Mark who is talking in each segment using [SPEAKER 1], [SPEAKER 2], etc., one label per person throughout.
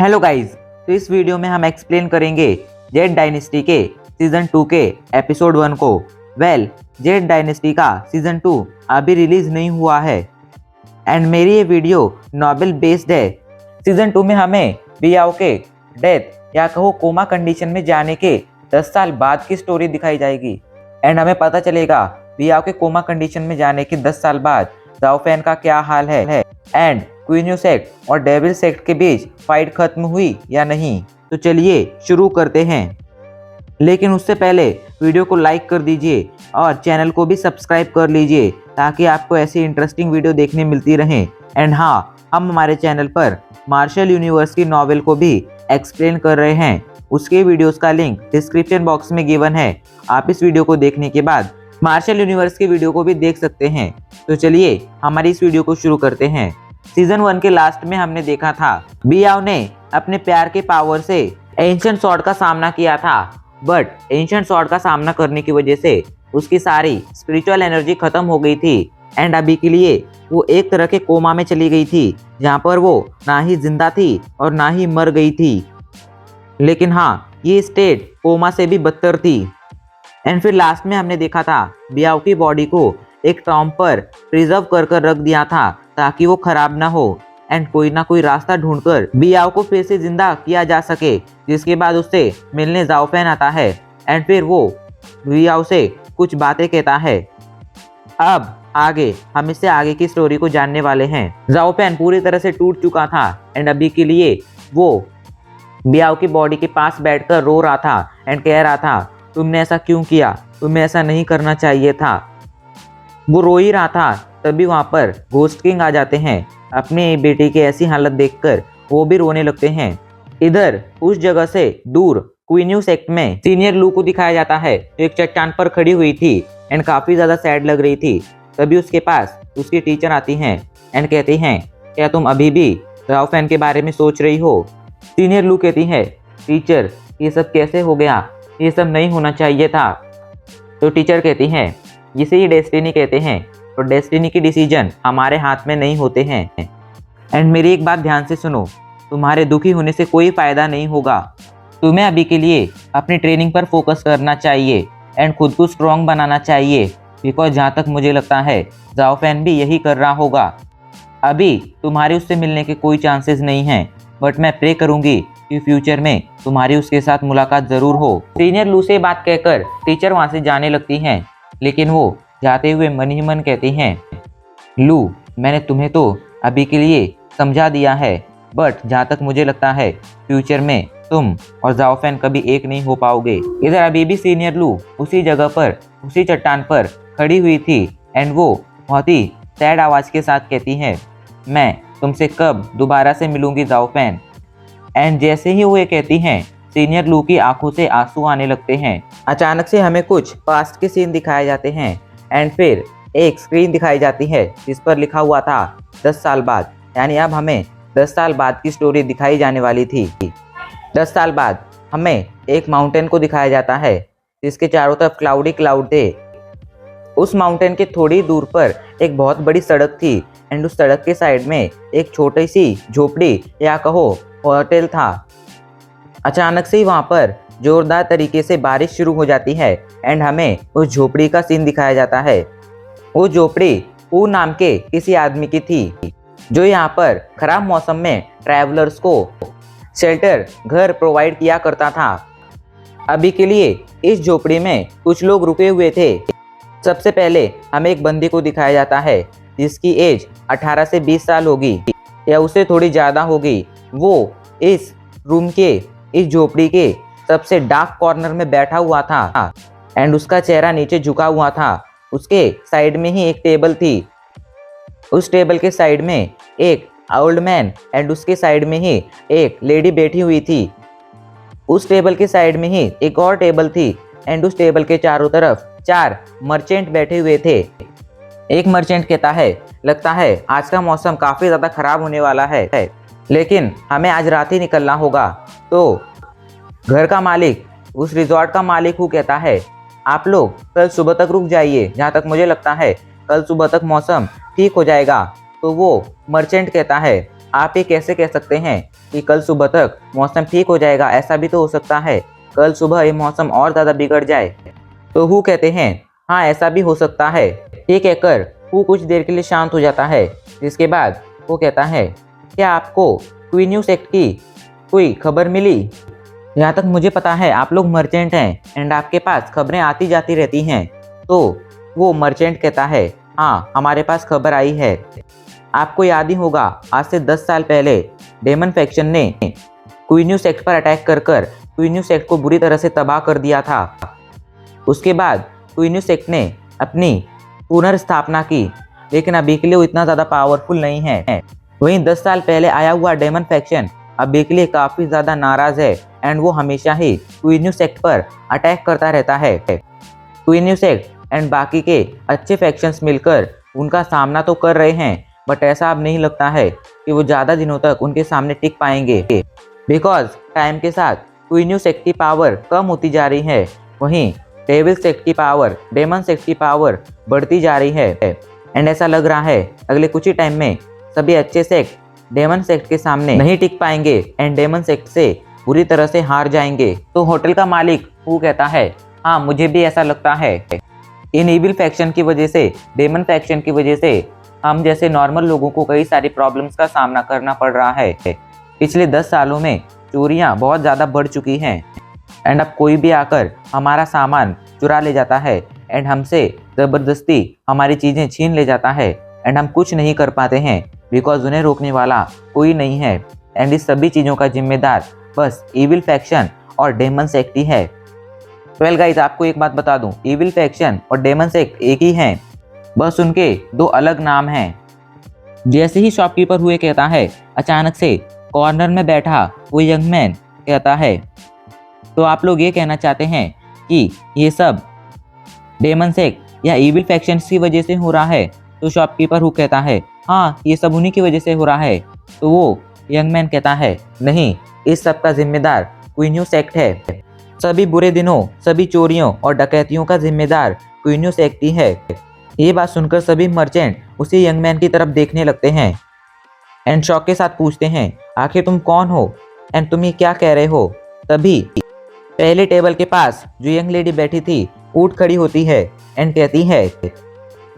[SPEAKER 1] Hello guys, तो इस video में हम एक्सप्लेन करेंगे जेड डायनेस्टी के सीजन 2 के एपिसोड 1 को। जेड डायनेस्टी का सीजन 2 अभी रिलीज नहीं हुआ है एंड मेरी ये वीडियो नॉवेल बेस्ड है। सीजन 2 में हमें बियाओ के डेथ या कहो कोमा कंडीशन में जाने के 10 साल बाद की स्टोरी दिखाई जाएगी एंड हमें पता चलेगा बियाओ के कोमा कंडीशन में जाने के 10 साल बाद जाओ फैन का क्या हाल है एंड क्वीन्यू सेक्ट और डेविल सेक्ट के बीच फाइट खत्म हुई या नहीं। तो चलिए शुरू करते हैं, लेकिन उससे पहले वीडियो को लाइक कर दीजिए और चैनल को भी सब्सक्राइब कर लीजिए ताकि आपको ऐसी इंटरेस्टिंग वीडियो देखने मिलती रहे। एंड हाँ, हम हमारे चैनल पर मार्शल यूनिवर्स की नॉवेल को भी एक्सप्लेन कर रहे हैं, उसके वीडियोस का लिंक डिस्क्रिप्शन बॉक्स में गिवन है। आप इस वीडियो को देखने के बाद मार्शल यूनिवर्स की वीडियो को भी देख सकते हैं। तो चलिए हमारी इस वीडियो को शुरू करते हैं। सीजन 1 के लास्ट में हमने देखा था बियाओ ने अपने प्यार के पावर से एंशिएंट सॉर्ड का सामना किया था, बट एंशिएंट सॉर्ड का सामना करने की वजह से उसकी सारी स्पिरिचुअल एनर्जी खत्म हो गई थी एंड अभी के लिए वो एक तरह के कोमा में चली गई थी, जहाँ पर वो ना ही जिंदा थी और ना ही मर गई थी। लेकिन हाँ, ये स्टेट कोमा से भी बदतर थी। एंड फिर लास्ट में हमने देखा था बियाओ की बॉडी को एक टॉम पर प्रिजर्व कर रख दिया था ताकि वो खराब ना हो एंड कोई ना कोई रास्ता ढूंढकर बियाओ को फिर से जिंदा किया जा सके, जिसके बाद उससे मिलने जाओ फैन आता है एंड फिर वो बियाओ से कुछ बातें कहता है। अब आगे हम इससे आगे की स्टोरी को जानने वाले हैं। जाओ फैन पूरी तरह से टूट चुका था एंड अभी के लिए वो बियाओ की बॉडी के पास बैठकर रो रहा था एंड कह रहा था, तुमने ऐसा क्यों किया, तुम्हें ऐसा नहीं करना चाहिए था। वो रो ही रहा था, तभी वहाँ पर घोस्ट किंग आ जाते हैं। अपनी बेटी की ऐसी हालत देखकर वो भी रोने लगते हैं। इधर उस जगह से दूर क्वीन्यू सेक्ट में सीनियर लू को दिखाया जाता है, जो एक चट्टान पर खड़ी हुई थी एंड काफी ज्यादा सैड लग रही थी। तभी उसके पास उसकी टीचर आती हैं एंड कहती हैं, क्या तुम अभी भी जाओ फैन के बारे में सोच रही हो। सीनियर लू कहती है, टीचर ये सब कैसे हो गया, ये सब नहीं होना चाहिए था। तो टीचर कहती हैं, जिसे ये डेस्टिनी कहते हैं, तो डेस्टिनी की डिसीजन हमारे हाथ में नहीं होते हैं। एंड मेरी एक बात ध्यान से सुनो, तुम्हारे दुखी होने से कोई फायदा नहीं होगा। तुम्हें अभी के लिए अपनी ट्रेनिंग पर फोकस करना चाहिए एंड खुद को स्ट्रॉन्ग बनाना चाहिए, बिकॉज जहाँ तक मुझे लगता है जाओ फैन भी यही कर रहा होगा। अभी तुम्हारे उससे मिलने के कोई चांसेस नहीं हैं, बट मैं प्रे करूंगी कि फ्यूचर में तुम्हारी उसके साथ मुलाकात जरूर हो। सीनियर लू से बात कहकर टीचर वहाँ से जाने लगती हैं, लेकिन वो जाते हुए मन ही मन कहती हैं, लू मैंने तुम्हें तो अभी के लिए समझा दिया है, बट जहाँ तक मुझे लगता है फ्यूचर में तुम और जाओ फैन कभी एक नहीं हो पाओगे। इधर अभी भी सीनियर लू उसी जगह पर उसी चट्टान पर खड़ी हुई थी एंड वो बहुत ही सैड आवाज के साथ कहती है, मैं तुमसे कब दोबारा से मिलूंगी जाओ फैन। एंड जैसे ही वो ये कहती हैं, सीनियर लू की आंखों से आंसू आने लगते हैं। अचानक से हमें कुछ पास्ट के सीन दिखाए जाते हैं एंड फिर एक स्क्रीन दिखाई जाती है जिस पर लिखा हुआ था 10 साल बाद, यानी अब हमें 10 साल बाद की स्टोरी दिखाई जाने वाली थी। 10 साल बाद हमें एक माउंटेन को दिखाया जाता है जिसके चारों तरफ क्लाउडी क्लाउड थे। उस माउंटेन के थोड़ी दूर पर एक बहुत बड़ी सड़क थी एंड उस सड़क के साइड में एक छोटी सी झोपड़ी या कहो होटल था। अचानक से ही वहाँ पर जोरदार तरीके से बारिश शुरू हो जाती है एंड हमें उस झोपड़ी का सीन दिखाया जाता है। वो झोपड़ी पू नाम के किसी आदमी की थी, जो यहाँ पर खराब मौसम में ट्रैवलर्स को शेल्टर घर प्रोवाइड किया करता था। अभी के लिए इस झोपड़ी में कुछ लोग रुके हुए थे। सबसे पहले हमें एक बंदी को दिखाया जाता है जिसकी एज 18 से 20 साल होगी या उससे थोड़ी ज़्यादा होगी। वो इस रूम के इस झोपड़ी के सबसे डार्क कॉर्नर में बैठा हुआ था एंड उसका चेहरा नीचे झुका हुआ था। उसके साइड में ही एक टेबल थी। उस टेबल के साइड में एक ओल्ड मैन एंड उसके साइड में ही एक लेडी बैठी हुई थी। उस टेबल के साइड में ही एक और टेबल थी एंड उस टेबल के चारों तरफ 4 मर्चेंट बैठे हुए थे। एक मर्चेंट कहता है, लगता है आज का मौसम काफ़ी ज़्यादा खराब होने वाला है, लेकिन हमें आज रात ही निकलना होगा। तो घर का मालिक, उस रिजॉर्ट का मालिक वो कहता है, आप लोग कल सुबह तक रुक जाइए, जहाँ तक मुझे लगता है कल सुबह तक मौसम ठीक हो जाएगा। तो वो मर्चेंट कहता है, आप ये कैसे कह सकते हैं कि कल सुबह तक मौसम ठीक हो जाएगा? ऐसा भी तो हो सकता है कल सुबह ये मौसम और ज़्यादा बिगड़ जाए। तो हू कहते हैं हाँ ऐसा भी हो सकता है। ये कहकर हू कुछ देर के लिए शांत हो जाता है, जिसके बाद वो कहता है क्या आपको क्वीन्यूस एक्ट की कोई खबर मिली? यहाँ तक मुझे पता है आप लोग मर्चेंट हैं एंड आपके पास खबरें आती जाती रहती हैं। तो वो मर्चेंट कहता है हाँ हमारे पास खबर आई है। आपको याद ही होगा आज से 10 साल पहले डेमन फैक्शन ने क्वीन्यूस एक्ट पर अटैक कर क्वीन्यूस एक्ट को बुरी तरह से तबाह कर दिया था। उसके बाद क्वीन्यूस एक्ट ने अपनी पुनर्स्थापना की, लेकिन अभी के लिए वो इतना ज़्यादा पावरफुल नहीं है। वहीं 10 साल पहले आया हुआ डेमन फैक्शन अभी के लिए काफ़ी ज़्यादा नाराज़ है एंड वो हमेशा ही क्वीन्यूस एक्ट पर अटैक करता रहता है। क्वीन्यूस एक्ट एंड बाकी के अच्छे फैक्शंस मिलकर उनका सामना तो कर रहे हैं, बट ऐसा अब नहीं लगता है कि वो ज़्यादा दिनों तक उनके सामने टिक पाएंगे, बिकॉज टाइम के साथ क्वीन्यूस एक्ट की पावर कम होती जा रही है, वहीं डेविल्स एक्ट की पावर, डेमन एक्ट की पावर बढ़ती जा रही है। एंड ऐसा लग रहा है अगले कुछ ही टाइम में सभी अच्छे सेक्ट डेमन सेक्ट के सामने नहीं टिक पाएंगे एंड डेमन सेक्ट से बुरी तरह से हार जाएंगे। तो होटल का मालिक वो कहता है हाँ मुझे भी ऐसा लगता है। इन इविल फैक्शन की वजह से, डेमन फैक्शन की वजह से हम जैसे नॉर्मल लोगों को कई सारी प्रॉब्लम्स का सामना करना पड़ रहा है। पिछले 10 सालों में चोरियां बहुत ज़्यादा बढ़ चुकी हैं एंड अब कोई भी आकर हमारा सामान चुरा ले जाता है एंड हमसे ज़बरदस्ती हमारी चीज़ें छीन ले जाता है एंड हम कुछ नहीं कर पाते हैं बिकॉज उन्हें रोकने वाला कोई नहीं है। एंड इस सभी चीज़ों का जिम्मेदार बस इविल फैक्शन और डेमन सेक्ट ही है। वेल गाइस आपको एक बात बता दूं, इविल फैक्शन और डेमन सेक्ट एक ही हैं, बस उनके 2 अलग नाम हैं। जैसे ही शॉपकीपर हुए कहता है, अचानक से कॉर्नर में बैठा वो यंग मैन कहता है तो आप लोग ये कहना चाहते हैं कि ये सब डेमन सेक्ट या इविल फैक्शंस की वजह से हो रहा है? तो शॉपकीपर हु कहता है हाँ ये सब उन्हीं की वजह से हो रहा है। तो वो यंग मैन कहता है नहीं, इस सब का जिम्मेदार क्वीन्यूस एक्ट है। सभी बुरे दिनों, सभी चोरियों और डकैतियों का जिम्मेदार क्वीन्यूस एक्ट ही है। ये बात सुनकर सभी मर्चेंट उसी यंग मैन की तरफ देखने लगते हैं एंड शॉक के साथ पूछते हैं आखिर तुम कौन हो एंड तुम ये क्या कह रहे हो? तभी पहले टेबल के पास जो यंग लेडी बैठी थी उठ खड़ी होती है एंड कहती है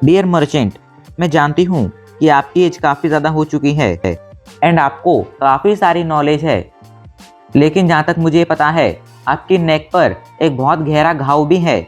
[SPEAKER 1] डियर मर्चेंट, मैं जानती हूँ कि आपकी एज काफ़ी ज़्यादा हो चुकी है एंड आपको काफ़ी सारी नॉलेज है, लेकिन जहाँ तक मुझे पता है आपकी नेक पर एक बहुत गहरा घाव भी है,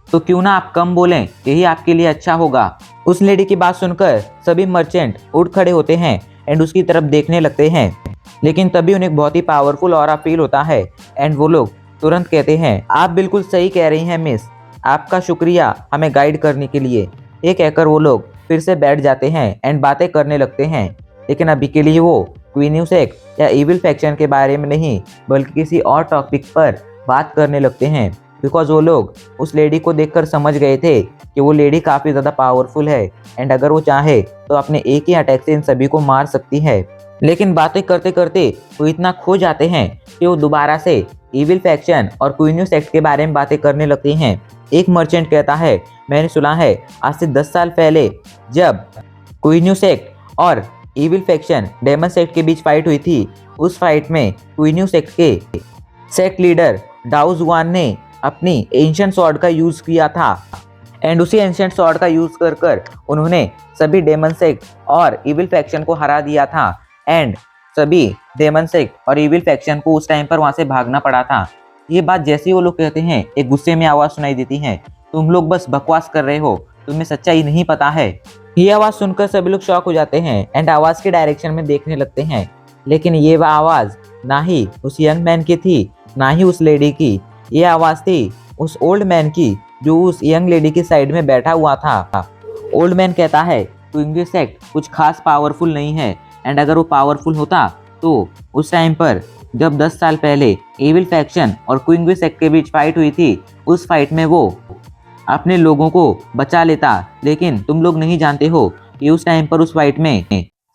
[SPEAKER 1] तो क्यों ना आप कम बोलें, यही आपके लिए अच्छा होगा। उस लेडी की बात सुनकर सभी मर्चेंट उठ खड़े होते हैं एंड उसकी तरफ देखने लगते हैं, लेकिन तभी उन्हें बहुत ही पावरफुल ऑरा फील होता है एंड वो लोग तुरंत कहते हैं आप बिल्कुल सही कह रही हैं मिस, आपका शुक्रिया हमें गाइड करने के लिए। ये कहकर वो लोग फिर से बैठ जाते हैं एंड बातें करने लगते हैं, लेकिन अभी के लिए वो क्वीन्यूस एक्ट या इविल फैक्शन के बारे में नहीं बल्कि किसी और टॉपिक पर बात करने लगते हैं, बिकॉज वो लोग उस लेडी को देखकर समझ गए थे कि वो लेडी काफ़ी ज़्यादा पावरफुल है एंड अगर वो चाहे तो अपने एक ही अटैक से इन सभी को मार सकती है। लेकिन बातें करते करते वो इतना खो जाते हैं कि वो दोबारा से इविल फैक्शन और क्वीन्यूस एक्ट के बारे में बातें करने लगते हैं। एक मर्चेंट कहता है मैंने सुना है आज से 10 साल पहले जब क्वीन्यूस एक्ट और इविल फैक्शन डेमन सेक्ट के बीच फाइट हुई थी, उस फाइट में क्वीन्यूस एक्ट के सेक्ट लीडर डाउ जुआन ने अपनी एंशिएंट स्वॉर्ड का यूज़ किया था एंड उसी एंशिएंट स्वॉर्ड का यूज़ कर उन्होंने सभी डेमन सेक्ट और इविल फैक्शन को हरा दिया था एंड सभी डेमन सेक्ट और इविल फैक्शन को उस टाइम पर वहाँ से भागना पड़ा था। ये बात जैसे ही वो लोग कहते हैं एक गुस्से में आवाज़ सुनाई देती है, तुम लोग बस बकवास कर रहे हो, तुम्हें सच्चाई नहीं पता है। ये आवाज़ सुनकर सभी लोग शॉक हो जाते हैं एंड आवाज़ के डायरेक्शन में देखने लगते हैं, लेकिन ये वह आवाज़ ना ही उस यंग मैन की थी ना ही उस लेडी की, ये आवाज़ थी उस ओल्ड मैन की जो उस यंग लेडी की साइड में बैठा हुआ था। ओल्ड मैन कहता है क्वीन्यूस एक्ट कुछ खास पावरफुल नहीं है एंड अगर वो पावरफुल होता तो उस टाइम पर जब 10 साल पहले इविल फैक्शन और क्वीन्यूस एक्ट के बीच फाइट हुई थी, उस फाइट में वो अपने लोगों को बचा लेता। लेकिन तुम लोग नहीं जानते हो कि उस टाइम पर उस फाइट में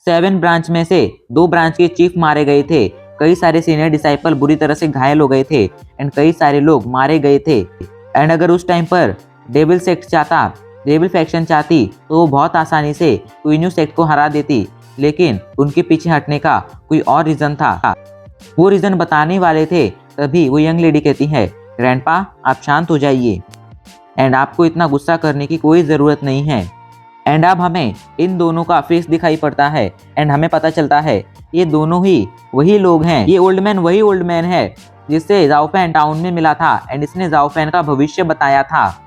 [SPEAKER 1] 7 ब्रांच में से 2 ब्रांच के चीफ मारे गए थे, कई सारे सीनियर डिसाइपल बुरी तरह से घायल हो गए थे एंड कई सारे लोग मारे गए थे। एंड अगर उस टाइम पर डेविल फैक्शन चाहती तो वो बहुत आसानी से क्वीन्यूस एक्ट को हरा देती, लेकिन उनके पीछे हटने का कोई और रीजन था। वो रीजन बताने वाले थे, तभी वो यंग लेडी कहती है, ग्रैंडपा आप शांत हो जाइए एंड आपको इतना गुस्सा करने की कोई ज़रूरत नहीं है। एंड अब हमें इन दोनों का फेस दिखाई पड़ता है एंड हमें पता चलता है ये दोनों ही वही लोग हैं। ये ओल्ड मैन वही ओल्ड मैन है जिससे जाओ फैन टाउन में मिला था एंड इसने जाओ फैन का भविष्य बताया था।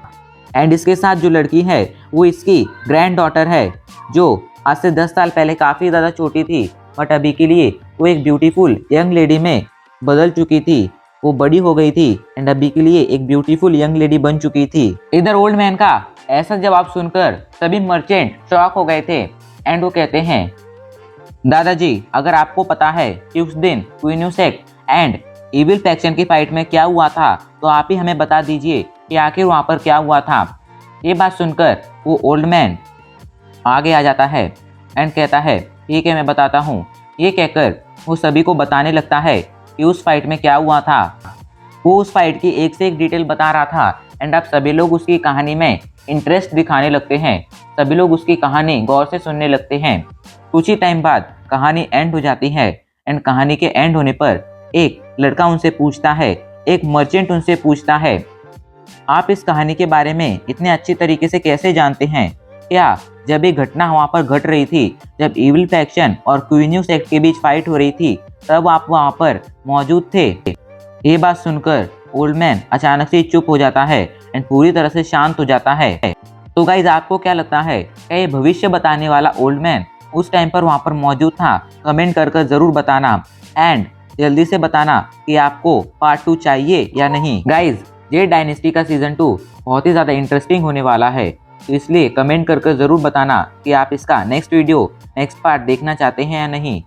[SPEAKER 1] एंड इसके साथ जो लड़की है वो इसकी ग्रैंड डॉटर है, जो आज से 10 साल पहले काफ़ी ज़्यादा छोटी थी, बट अभी के लिए वो एक ब्यूटीफुल यंग लेडी में बदल चुकी थी। वो बड़ी हो गई थी एंड अभी के लिए एक ब्यूटीफुल यंग लेडी बन चुकी थी। इधर ओल्ड मैन का ऐसा जवाब सुनकर सभी मर्चेंट शॉक हो गए थे एंड वो कहते हैं, दादाजी अगर आपको पता है कि उस दिन queen sect and evil faction की फाइट में क्या हुआ था तो आप ही हमें बता दीजिए कि आखिर वहाँ पर क्या हुआ था। ये बात सुनकर वो ओल्ड मैन आगे आ जाता है एंड कहता है, ठीक है मैं बताता हूँ। ये कहकर वो सभी को बताने लगता है कि उस फाइट में क्या हुआ था। वो उस फाइट की एक से एक डिटेल बता रहा था एंड अब सभी लोग उसकी कहानी में इंटरेस्ट दिखाने लगते हैं। सभी लोग उसकी कहानी गौर से सुनने लगते हैं। कुछ ही टाइम बाद कहानी एंड हो जाती है एंड कहानी के एंड होने पर एक लड़का उनसे पूछता है, एक मर्चेंट उनसे पूछता है, आप इस कहानी के बारे में इतने अच्छी तरीके से कैसे जानते हैं? क्या जब एक घटना वहाँ पर घट रही थी, जब इविल फैक्शन और क्वीन सेक्ट के बीच फाइट हो रही थी, तब आप वहाँ पर मौजूद थे? ये बात सुनकर ओल्ड मैन अचानक से चुप हो जाता है एंड पूरी तरह से शांत हो जाता है। तो गाइज आपको क्या लगता है, क्या ये भविष्य बताने वाला ओल्ड मैन उस टाइम पर वहाँ पर मौजूद था? कमेंट कर जरूर बताना एंड जल्दी से बताना कि आपको पार्ट 2 चाहिए या नहीं। गाइज जेड डायनेस्टी का सीजन 2 बहुत ही ज़्यादा इंटरेस्टिंग होने वाला है, तो इसलिए कमेंट कर जरूर बताना कि आप इसका नेक्स्ट पार्ट देखना चाहते हैं या नहीं।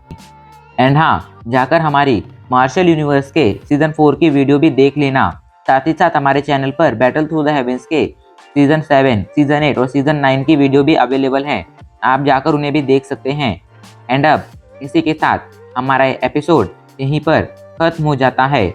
[SPEAKER 1] एंड हाँ, जाकर हमारी मार्शल यूनिवर्स के सीजन 4 की वीडियो भी देख लेना। साथ ही साथ हमारे चैनल पर बैटल थ्रू द हेवेंस के सीजन 7, सीजन 8 और सीजन 9 की वीडियो भी अवेलेबल हैं, आप जाकर उन्हें भी देख सकते हैं। एंड अब इसी के साथ हमारा एपिसोड यहीं पर खत्म हो जाता है।